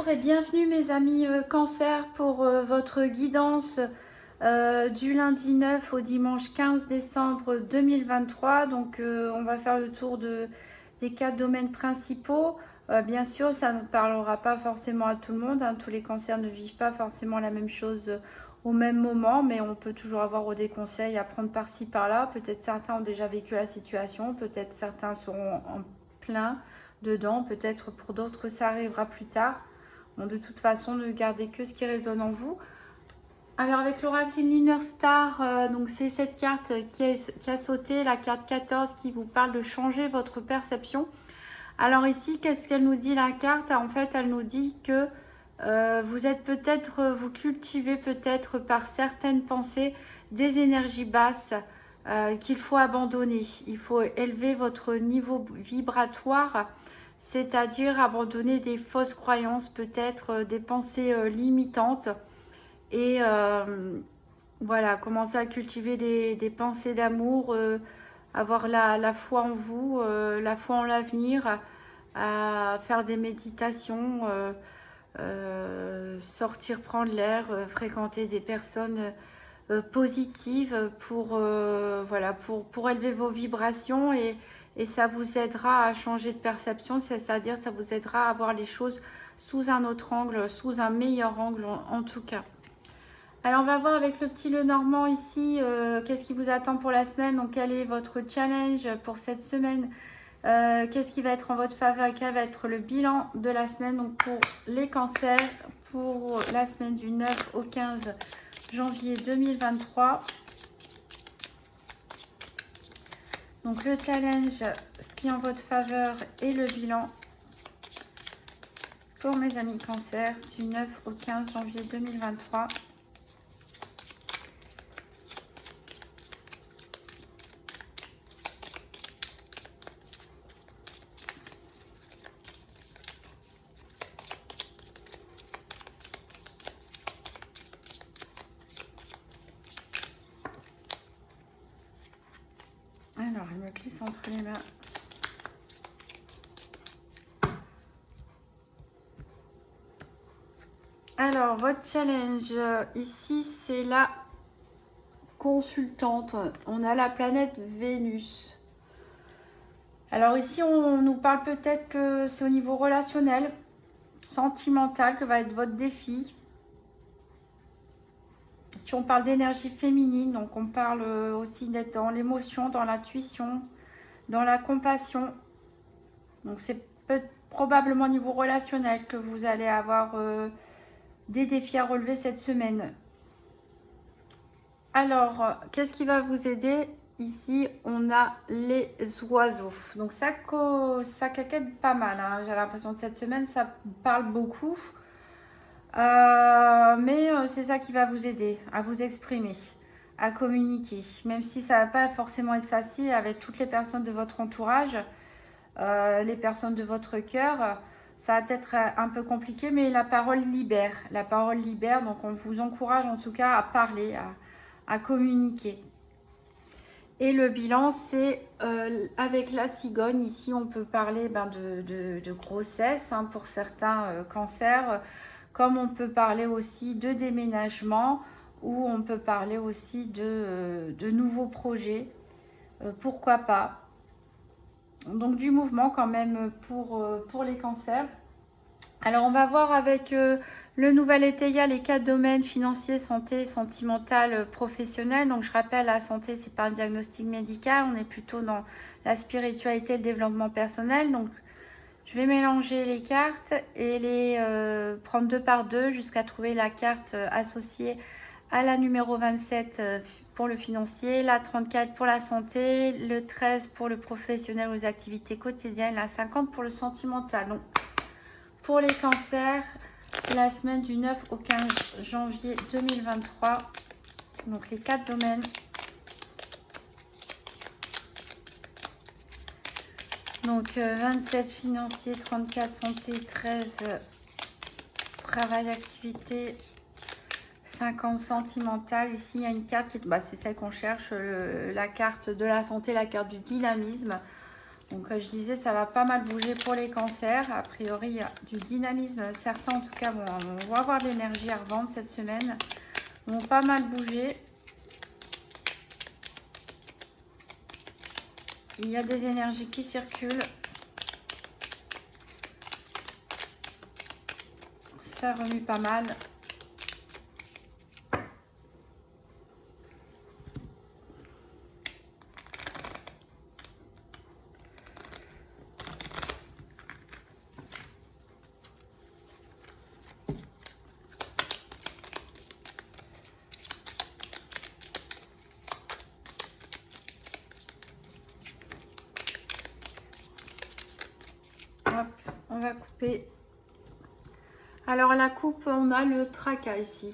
et bienvenue mes amis Cancer pour votre guidance du lundi 9 au dimanche 15 décembre 2023. Donc on va faire le tour des 4 domaines principaux. Bien sûr, ça ne parlera pas forcément à tout le monde, hein. Tous les cancers ne vivent pas forcément la même chose au même moment, mais on peut toujours avoir des conseils à prendre par-ci par-là. Peut-être certains ont déjà vécu la situation, peut-être certains seront en plein dedans, peut-être pour d'autres ça arrivera plus tard. Bon, de toute façon, ne gardez que ce qui résonne en vous. Alors avec l'oracle Lunar Star, donc c'est cette carte qui a sauté, la carte 14 qui vous parle de changer votre perception. Alors ici, qu'est-ce qu'elle nous dit la carte? En fait, elle nous dit que vous êtes peut-être, vous cultivez peut-être par certaines pensées des énergies basses qu'il faut abandonner. Il faut élever votre niveau vibratoire, c'est-à-dire abandonner des fausses croyances, peut-être des pensées limitantes et voilà, commencer à cultiver des pensées d'amour, avoir la foi en vous, la foi en l'avenir, à faire des méditations, sortir prendre l'air, fréquenter des personnes positives voilà, pour élever vos vibrations et ça vous aidera à changer de perception, c'est-à-dire ça vous aidera à voir les choses sous un autre angle, sous un meilleur angle en tout cas. Alors on va voir avec le petit Lenormand ici, qu'est-ce qui vous attend pour la semaine, donc quel est votre challenge pour cette semaine, qu'est-ce qui va être en votre faveur, quel va être le bilan de la semaine, donc pour les cancers, pour la semaine du 9 au 15 janvier 2023. Donc le challenge, ce qui est en votre faveur et le bilan pour mes amis cancer du 9 au 15 janvier 2023. Alors, il me glisse entre les mains. Alors, votre challenge, ici, c'est la consultante. On a la planète Vénus. Alors ici, on nous parle peut-être que c'est au niveau relationnel, sentimental, que va être votre défi. Si on parle d'énergie féminine, donc on parle aussi d'être dans l'émotion, dans l'intuition, dans la compassion. Donc c'est probablement au niveau relationnel que vous allez avoir des défis à relever cette semaine. Alors, qu'est-ce qui va vous aider? Ici, on a les oiseaux. Donc ça caquette pas mal, hein. J'ai l'impression que cette semaine, ça parle beaucoup. Mais c'est ça qui va vous aider à vous exprimer, à communiquer. Même si ça ne va pas forcément être facile avec toutes les personnes de votre entourage, les personnes de votre cœur, ça va être un peu compliqué, mais la parole libère. La parole libère, donc on vous encourage en tout cas à parler, à communiquer. Et le bilan, c'est avec la cigogne. Ici, on peut parler de grossesse, hein, pour certains cancers, comme on peut parler aussi de déménagement, ou on peut parler aussi de nouveaux projets. Pourquoi pas. Donc du mouvement quand même pour les cancers. Alors on va voir avec le nouvel été, il y a les 4 domaines: financier, santé, sentimental, professionnel. Donc je rappelle, la santé, c'est pas un diagnostic médical, on est plutôt dans la spiritualité et le développement personnel. Donc je vais mélanger les cartes et les prendre 2 par 2 jusqu'à trouver la carte associée à la numéro 27 pour le financier, la 34 pour la santé, le 13 pour le professionnel ou les activités quotidiennes, la 50 pour le sentimental. Donc pour les cancers, la semaine du 9 au 15 janvier 2023, donc les 4 domaines. Donc 27 financier, 34 santé, 13 travail, activité, 50 sentimental. Ici, il y a une carte, c'est celle qu'on cherche, la carte de la santé, la carte du dynamisme. Donc, je disais, ça va pas mal bouger pour les cancers. A priori, il y a du dynamisme. Certains, en tout cas, bon, on va avoir de l'énergie à revendre cette semaine. Ils vont pas mal bouger. Il y a des énergies qui circulent. Ça remue pas mal. Hop, on va couper. Alors, la coupe, on a le tracas ici.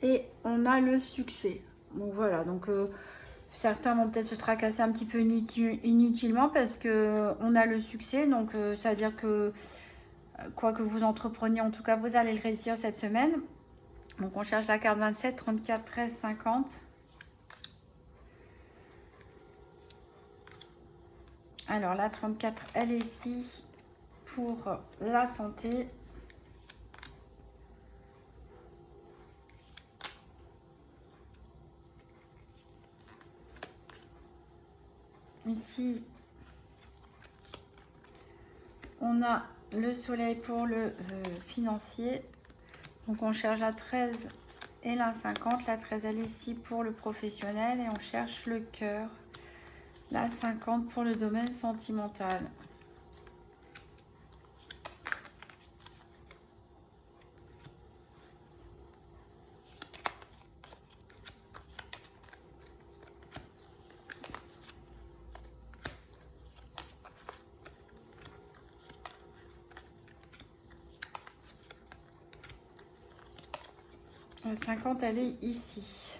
Et on a le succès. Donc, voilà. Donc, certains vont peut-être se tracasser un petit peu inutilement parce que on a le succès. Donc, ça veut dire que quoi que vous entrepreniez, en tout cas, vous allez le réussir cette semaine. Donc, on cherche la carte 27, 34, 13, 50. Alors, la 34, elle est ici pour la santé. Ici, on a le soleil pour le financier. Donc, on cherche la 13 et la 50. La 13, elle est ici pour le professionnel. Et on cherche le cœur. La 50 pour le domaine sentimental. La 50, elle est ici.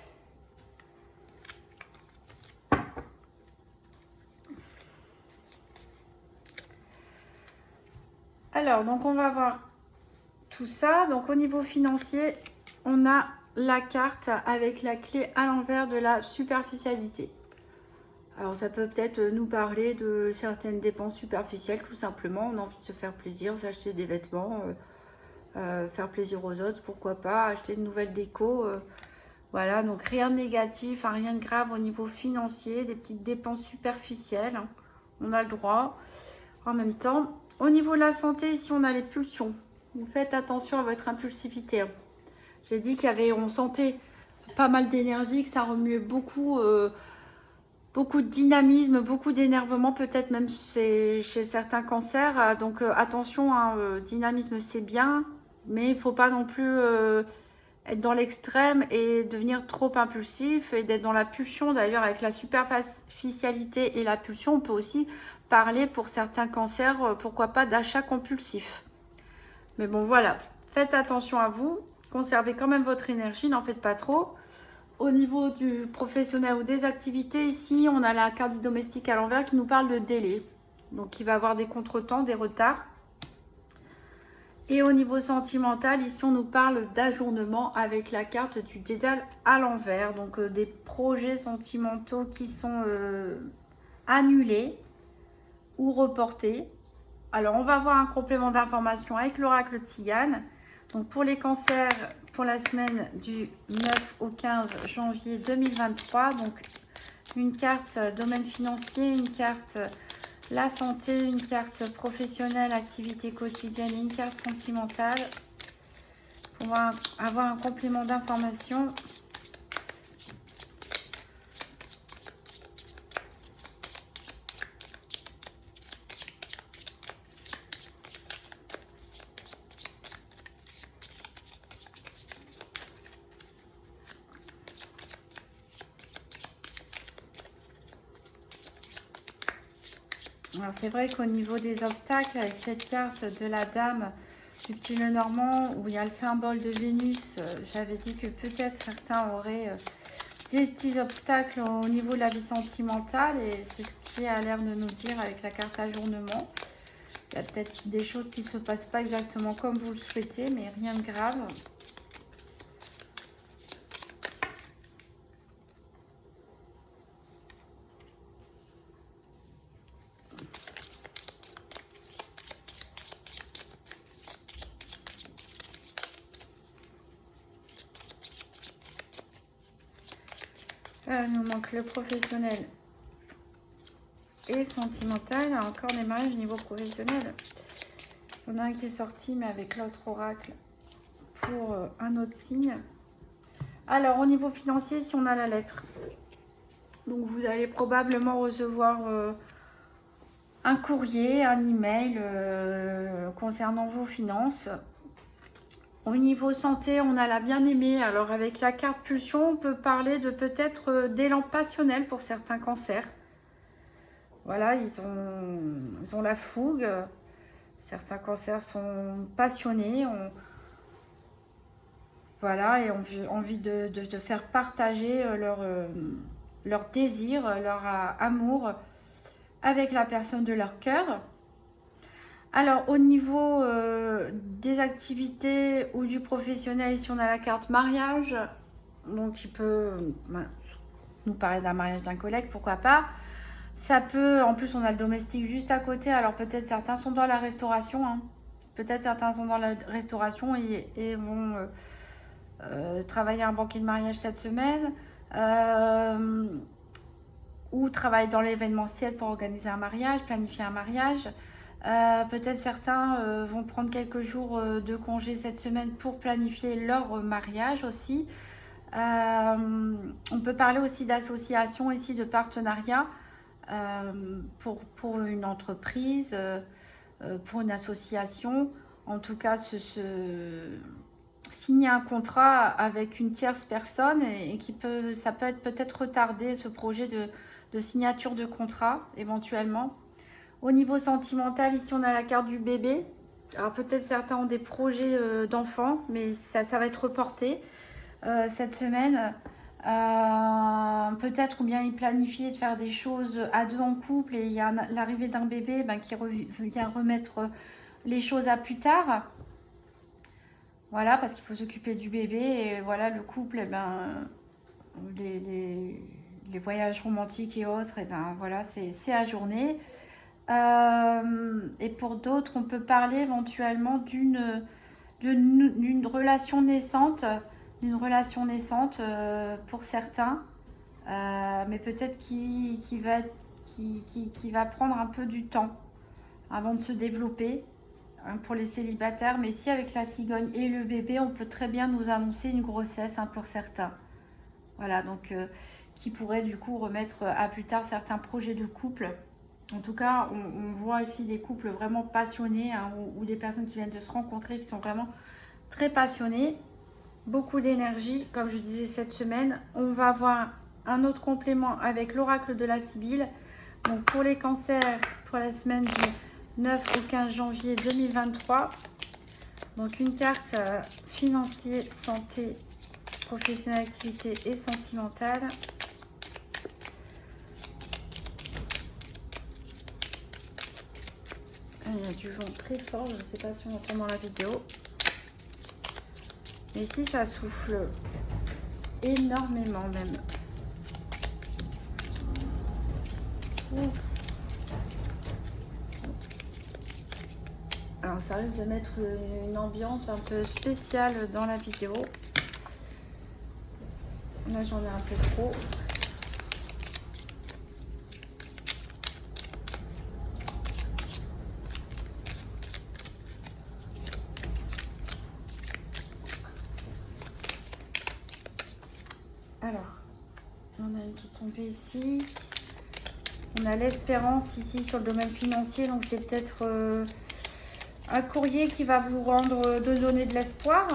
Alors, donc on va voir tout ça. Donc au niveau financier, on a la carte avec la clé à l'envers de la superficialité. Alors ça peut peut-être nous parler de certaines dépenses superficielles, tout simplement. On a envie de se faire plaisir, s'acheter des vêtements, faire plaisir aux autres, pourquoi pas, acheter de nouvelles décos. Voilà, donc rien de négatif, hein, rien de grave au niveau financier, des petites dépenses superficielles. Hein, on a le droit. En même temps, au niveau de la santé, ici on a les pulsions. Vous faites attention à votre impulsivité. Hein. J'ai dit qu'il y avait, on sentait pas mal d'énergie, que ça remuait beaucoup, beaucoup de dynamisme, beaucoup d'énervement, peut-être même chez certains cancers. Donc attention, hein, dynamisme c'est bien, mais il ne faut pas non plus être dans l'extrême et devenir trop impulsif et d'être dans la pulsion. D'ailleurs, avec la superficialité et la pulsion, on peut aussi parler pour certains cancers, pourquoi pas d'achat compulsif. Mais bon, voilà, faites attention à vous, conservez quand même votre énergie, n'en faites pas trop. Au niveau du professionnel ou des activités, ici, on a la carte du domestique à l'envers qui nous parle de délai. Donc, il va y avoir des contretemps, des retards. Et au niveau sentimental, ici, on nous parle d'ajournement avec la carte du dédale à l'envers. Donc, des projets sentimentaux qui sont annulés ou reportés. Alors, on va voir un complément d'information avec l'oracle de Tzigane. Donc, pour les cancers, pour la semaine du 9 au 15 janvier 2023. Donc, une carte domaine financier, une carte la santé, une carte professionnelle, activité quotidienne et une carte sentimentale. On va avoir un complément d'information. Alors c'est vrai qu'au niveau des obstacles, avec cette carte de la dame du petit Lenormand, où il y a le symbole de Vénus, j'avais dit que peut-être certains auraient des petits obstacles au niveau de la vie sentimentale, et c'est ce qui a l'air de nous dire avec la carte ajournement. Il y a peut-être des choses qui ne se passent pas exactement comme vous le souhaitez, mais rien de grave. Il nous manque le professionnel et sentimental. Encore des mariages au niveau professionnel. Il y en a un qui est sorti, mais avec l'autre oracle pour un autre signe. Alors, au niveau financier, si on a la lettre. Donc, vous allez probablement recevoir un courrier, un email concernant vos finances. Au niveau santé, on a la bien-aimée. Alors, avec la carte pulsion, on peut parler de peut-être d'élan passionnel pour certains cancers. Voilà, ils ont la fougue. Certains cancers sont passionnés. Voilà, et ont envie de faire partager leur désir, leur amour avec la personne de leur cœur. Alors, au niveau des activités ou du professionnel, si on a la carte mariage, donc il peut nous parler d'un mariage d'un collègue, pourquoi pas. Ça peut, en plus on a le domestique juste à côté, alors peut-être certains sont dans la restauration, hein. Peut-être certains sont dans la restauration et vont travailler un banquet de mariage cette semaine, ou travailler dans l'événementiel pour organiser un mariage, planifier un mariage. Peut-être certains vont prendre quelques jours de congé cette semaine pour planifier leur mariage aussi. On peut parler aussi d'association ici, de partenariat pour une entreprise, pour une association. En tout cas, signer un contrat avec une tierce personne et ça peut être peut-être retardé, ce projet de signature de contrat éventuellement. Au niveau sentimental, ici on a la carte du bébé. Alors peut-être certains ont des projets d'enfants, mais ça va être reporté cette semaine. Peut-être ou bien ils planifient de faire des choses à deux en couple et il y a l'arrivée d'un bébé qui vient remettre les choses à plus tard. Voilà, parce qu'il faut s'occuper du bébé et voilà, le couple, les voyages romantiques et autres, voilà, c'est ajourné. Et pour d'autres, on peut parler éventuellement d'une relation naissante, pour certains, mais peut-être qui va prendre un peu du temps avant de se développer, hein, pour les célibataires. Mais ici, avec la cigogne et le bébé, on peut très bien nous annoncer une grossesse, hein, pour certains. Voilà, donc qui pourrait du coup remettre à plus tard certains projets de couple. En tout cas, on voit ici des couples vraiment passionnés, hein, ou des personnes qui viennent de se rencontrer, qui sont vraiment très passionnés. Beaucoup d'énergie, comme je disais cette semaine. On va avoir un autre complément avec l'oracle de la Sibylle. Donc pour les cancers, pour la semaine du 9 au 15 janvier 2023. Donc une carte financier, santé, professionnelle, activité et sentimentale. Il y a du vent très fort, je ne sais pas si on entend dans la vidéo. Et ici, ça souffle énormément même. Ouf. Alors, ça risque de mettre une ambiance un peu spéciale dans la vidéo. Là, j'en ai un peu trop. Alors, on a une qui est tombée ici. On a l'espérance ici sur le domaine financier. Donc, c'est peut-être un courrier qui va vous donner de l'espoir.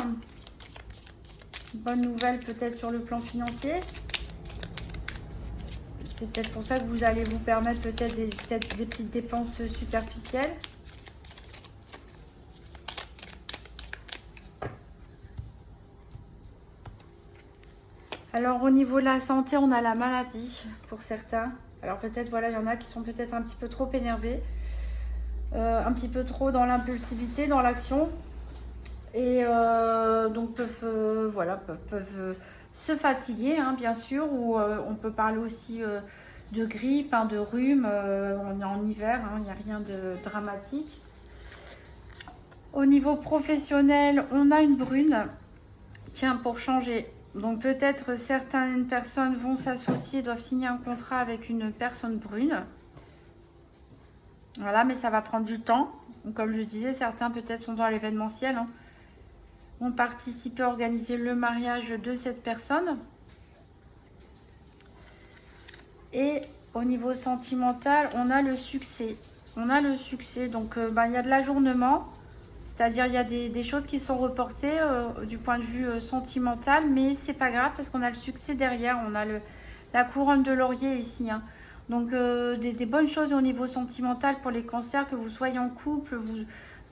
Bonne nouvelle peut-être sur le plan financier. C'est peut-être pour ça que vous allez vous permettre peut-être des petites dépenses superficielles. Alors au niveau de la santé, on a la maladie pour certains. Alors peut-être, voilà, il y en a qui sont peut-être un petit peu trop énervés, un petit peu trop dans l'impulsivité, dans l'action. Et donc peuvent se fatiguer, hein, bien sûr. Ou on peut parler aussi de grippe, hein, de rhume. On est en hiver, hein, il n'y a rien de dramatique. Au niveau professionnel, on a une brune. Tiens, pour changer Donc peut-être certaines personnes vont s'associer, doivent signer un contrat avec une personne brune. Voilà, mais ça va prendre du temps. Donc, comme je disais, certains peut-être sont dans l'événementiel, hein, vont participer à organiser le mariage de cette personne. Et au niveau sentimental, on a le succès. On a le succès, donc il y a de l'ajournement. C'est-à-dire il y a des choses qui sont reportées du point de vue sentimental, mais c'est pas grave parce qu'on a le succès derrière. On a la couronne de laurier ici, hein. Donc des bonnes choses au niveau sentimental pour les cancers, que vous soyez en couple, vous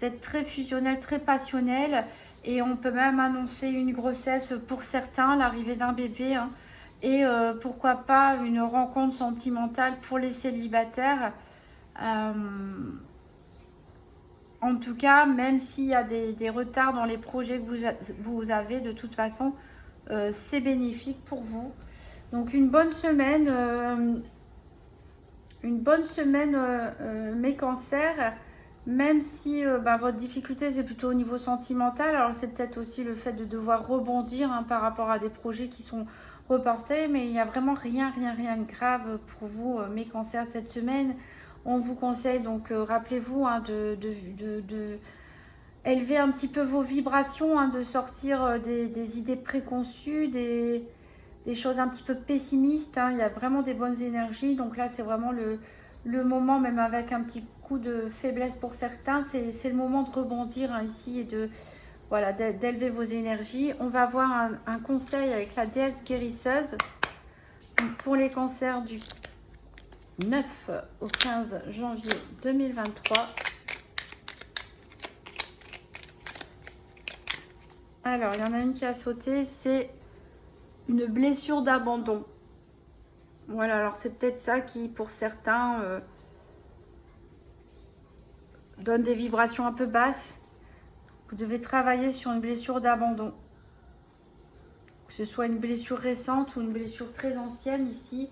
êtes très fusionnel, très passionnel. Et on peut même annoncer une grossesse pour certains, l'arrivée d'un bébé, hein. Et pourquoi pas une rencontre sentimentale pour les célibataires. En tout cas, même s'il y a des retards dans les projets que vous avez, de toute façon, c'est bénéfique pour vous. Donc une bonne semaine, mes cancers, même si votre difficulté c'est plutôt au niveau sentimental. Alors c'est peut-être aussi le fait de devoir rebondir, hein, par rapport à des projets qui sont reportés, mais il n'y a vraiment rien de grave pour vous, mes cancers, cette semaine. On vous conseille donc, rappelez-vous, hein, de élever un petit peu vos vibrations, hein, de sortir des idées préconçues, des choses un petit peu pessimistes, hein. Il y a vraiment des bonnes énergies, donc là c'est vraiment le moment, même avec un petit coup de faiblesse pour certains, c'est le moment de rebondir, hein, ici, et voilà, d'élever vos énergies. On va avoir un conseil avec la déesse guérisseuse. Donc, pour les cancers du 9 au 15 janvier 2023. Alors, il y en a une qui a sauté, c'est une blessure d'abandon. Voilà, alors c'est peut-être ça qui, pour certains, donne des vibrations un peu basses. Vous devez travailler sur une blessure d'abandon. Que ce soit une blessure récente ou une blessure très ancienne, ici,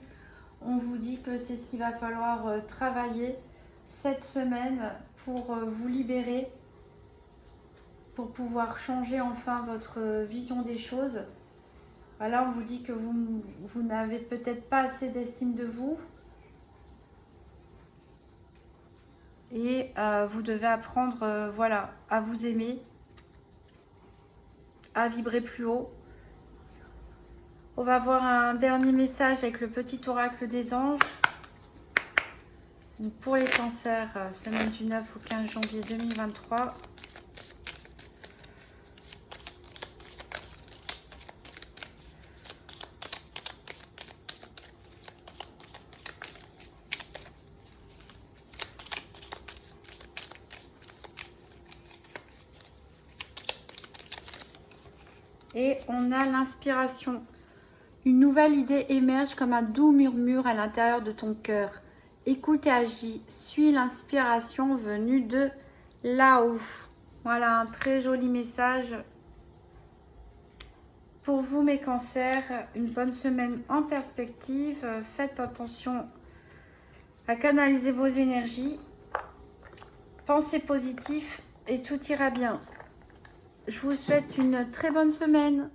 on vous dit que c'est ce qu'il va falloir travailler cette semaine pour vous libérer, pour pouvoir changer enfin votre vision des choses. Voilà, on vous dit que vous n'avez peut-être pas assez d'estime de vous. Et vous devez apprendre, voilà, à vous aimer, à vibrer plus haut. On va voir un dernier message avec le petit oracle des anges. Donc pour les cancers, semaine du 9 au 15 janvier 2023. Et on a l'inspiration. Une nouvelle idée émerge comme un doux murmure à l'intérieur de ton cœur. Écoute et agis. Suis l'inspiration venue de là-haut. Voilà, un très joli message pour vous, mes cancers. Une bonne semaine en perspective. Faites attention à canaliser vos énergies. Pensez positif et tout ira bien. Je vous souhaite une très bonne semaine.